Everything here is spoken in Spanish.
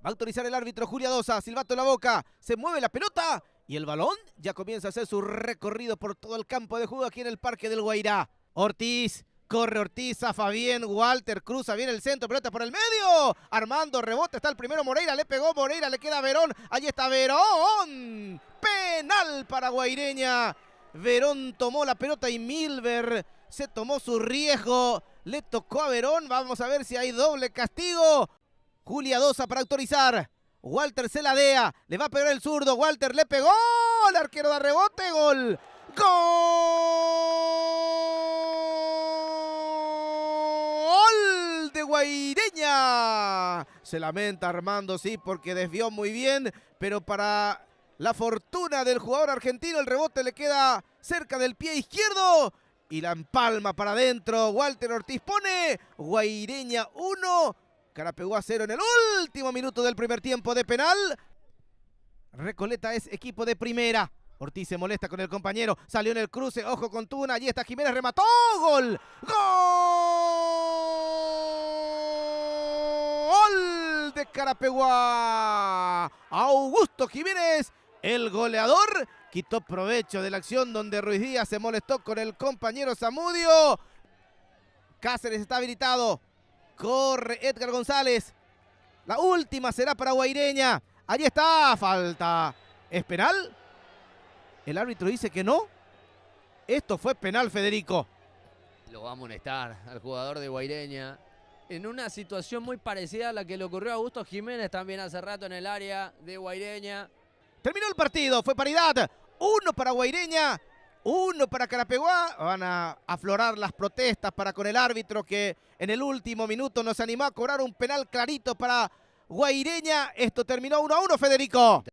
Va a autorizar el árbitro Julia Dosa, silbato en la boca, se mueve la pelota y el balón ya comienza a hacer su recorrido por todo el campo de juego aquí en el Parque del Guairá. Ortiz, corre Ortiz, zafa bien, Walter cruza bien el centro, pelota por el medio, Armando rebota, está el primero Moreira, le pegó Moreira, le queda Verón, allí está Verón, penal para Guaireña. Verón tomó la pelota y Milver se tomó su riesgo, le tocó a Verón, vamos a ver si hay doble castigo. Julia Dosa para autorizar, Walter se ladea, le va a pegar el zurdo, Walter le pegó, el arquero da rebote, gol. ¡Gol de Guaireña! Se lamenta Armando, sí, porque desvió muy bien, pero para la fortuna del jugador argentino, el rebote le queda cerca del pie izquierdo y la empalma para adentro. Walter Ortiz pone Guaireña 1, Carapeguá 0 en el último minuto del primer tiempo de penal. Recoleta es equipo de primera. Ortiz se molesta con el compañero, salió en el cruce, ojo con Tuna, allí está Jiménez, remató, gol. ¡Gol de Carapeguá! Augusto Jiménez, el goleador, quitó provecho de la acción donde Ruiz Díaz se molestó con el compañero Zamudio. Cáceres está habilitado, corre Edgar González, la última será para Guaireña, allí está, falta, ¿es penal? El árbitro dice que no. Esto fue penal, Federico. Lo va a amonestar al jugador de Guaireña en una situación muy parecida a la que le ocurrió a Augusto Jiménez también hace rato en el área de Guaireña. Terminó el partido, fue paridad. 1 para Guaireña, 1 para Carapeguá. Van a aflorar las protestas para con el árbitro que en el último minuto nos animó a cobrar un penal clarito para Guaireña. Esto terminó 1-1, Federico.